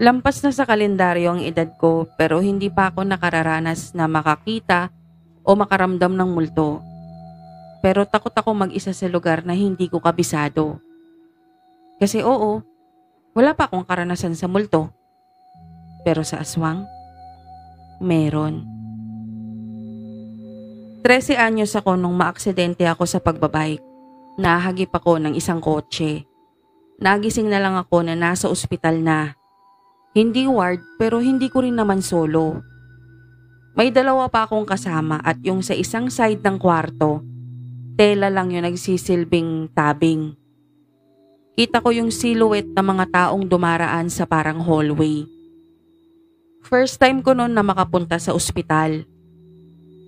Lampas na sa kalendaryo ang edad ko pero hindi pa ako nakararanas na makakita o makaramdam ng multo. Pero takot ako mag-isa sa lugar na hindi ko kabisado. Kasi oo, wala pa akong karanasan sa multo. Pero sa aswang, meron. 13 anyos ako nung maaksidente ako sa pagbabike. Nahagip ako ng isang kotse. Nagising na lang ako na nasa ospital na. Hindi ward pero hindi ko rin naman solo. May dalawa pa akong kasama at yung sa isang side ng kwarto, tela lang yung nagsisilbing tabing. Kita ko yung silhouette ng mga taong dumaraan sa parang hallway. First time ko noon na makapunta sa ospital.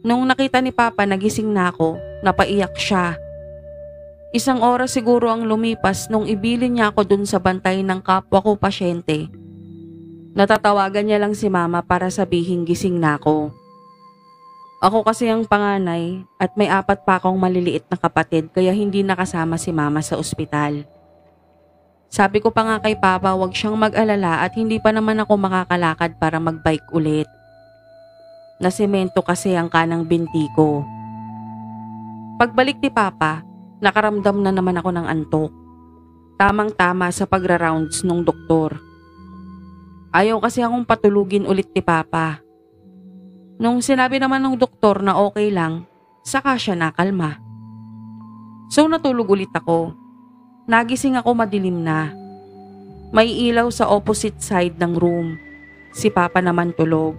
Nung nakita ni Papa nagising na ako, napaiyak siya. Isang oras siguro ang lumipas nung ibilin niya ako dun sa bantay ng kapwa ko pasyente. Natatawagan niya lang si Mama para sabihin gising na ako. Ako kasi ang panganay at may 4 pa akong maliliit na kapatid kaya hindi nakasama si Mama sa ospital. Sabi ko pa nga kay Papa wag siyang mag-alala at hindi pa naman ako makakalakad para magbike ulit. Nasemento kasi ang kanang binti ko. Pagbalik ni Papa, nakaramdam na naman ako ng antok. Tamang-tama sa pagra-rounds nung doktor. Ayaw kasi akong patulugin ulit ni Papa. Nung sinabi naman ng doktor na okay lang, saka siya nakalma. So natulog ulit ako. Nagising ako madilim na. May ilaw sa opposite side ng room. Si Papa naman tulog.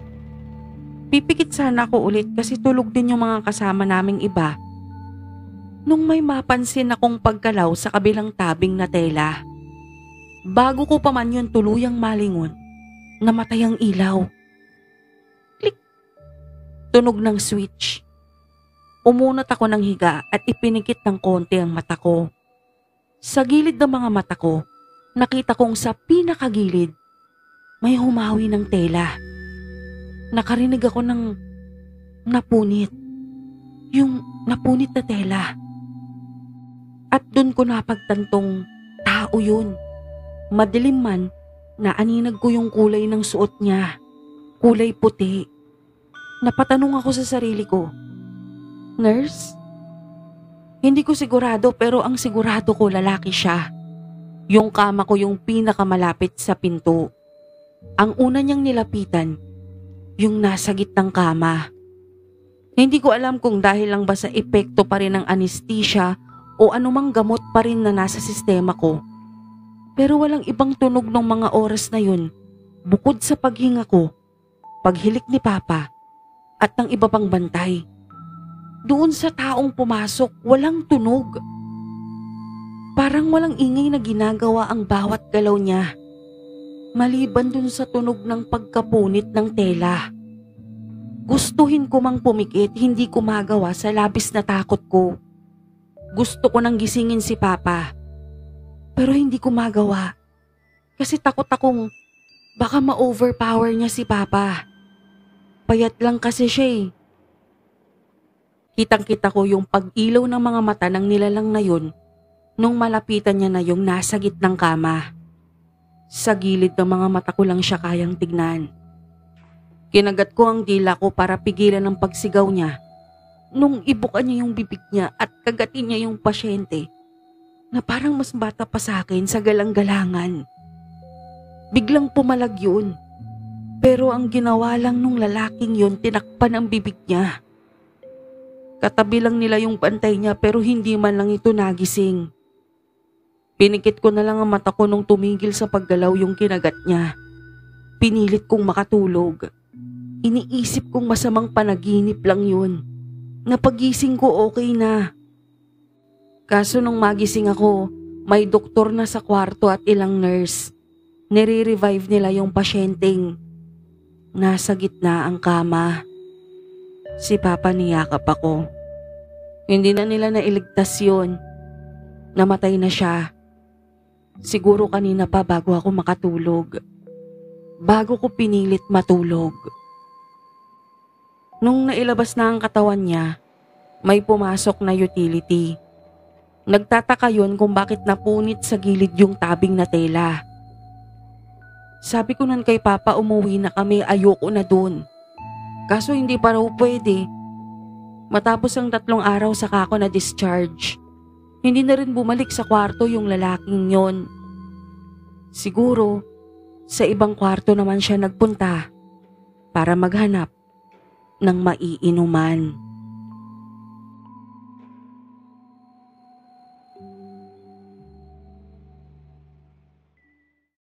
Pipikit sana ako ulit kasi tulog din yung mga kasama naming iba. Nung may mapansin akong pagkalaw sa kabilang tabing na tela. Bago ko pa man yun tuluyang malingon, namatay ang ilaw. Klik! Tunog ng switch. Umunat ako ng higa at ipinikit ng konti ang mata ko. Sa gilid ng mga mata ko, nakita kong sa pinakagilid, may humawi ng tela. Nakarinig ako ng napunit. Yung napunit na tela. At dun ko napagtantong tao yun. Madilim man, naaninag ko yung kulay ng suot niya. Kulay puti. Napatanong ako sa sarili ko, "Nurse?" Hindi ko sigurado pero ang sigurado ko lalaki siya. Yung kama ko yung pinakamalapit sa pinto. Ang una niyang nilapitan, yung nasa gitnang kama. Hindi ko alam kung dahil lang ba sa epekto pa rin ng anesthesia o anumang gamot pa rin na nasa sistema ko. Pero walang ibang tunog ng mga oras na yun bukod sa paghinga ko, paghilik ni Papa at ng iba pang bantay. Doon sa taong pumasok, walang tunog. Parang walang ingay na ginagawa ang bawat galaw niya. Maliban dun sa tunog ng pagkapunit ng tela. Gustuhin ko mang pumikit, hindi ko magawa sa labis na takot ko. Gusto ko nang gisingin si Papa. Pero hindi ko magawa. Kasi takot akong baka ma-overpower niya si Papa. Payat lang kasi siya eh. Kitang-kita ko yung pag-ilaw ng mga mata ng nilalang na yun nung malapitan niya na yung nasa gitnang kama. Sa gilid ng mga mata ko lang siya kayang tignan. Kinagat ko ang dila ko para pigilan ang pagsigaw niya. Nung ibuka niya yung bibig niya at kagatin niya yung pasyente na parang mas bata pa sa akin sa galang-galangan. Biglang pumalag yun. Pero ang ginawa lang nung lalaking yun, tinakpan ang bibig niya. Katabi lang nila yung bantay niya pero hindi man lang ito nagising. Pinikit ko na lang ang mata ko nung tumigil sa paggalaw yung kinagat niya. Pinilit kong makatulog. Iniisip kong masamang panaginip lang yun. Napagising ko okay na. Kaso nung magising ako, may doktor na sa kwarto at ilang nurse. Nire-revive nila yung pasyenteng nasa gitna ang kama. Si Papa niyakap ako. Hindi na nila nailigtas yun. Namatay na siya. Siguro kanina pa bago ako makatulog. Bago ko pinilit matulog. Nung nailabas na ang katawan niya, may pumasok na utility. Nagtataka yun kung bakit napunit sa gilid yung tabing na tela. Sabi ko nun kay Papa umuwi na kami, ayoko na dun. Kaso hindi pa raw pwede. Matapos ang 3 araw saka ako na-discharge. Hindi na rin bumalik sa kwarto yung lalaking yon. Siguro, sa ibang kwarto naman siya nagpunta para maghanap ng maiinuman.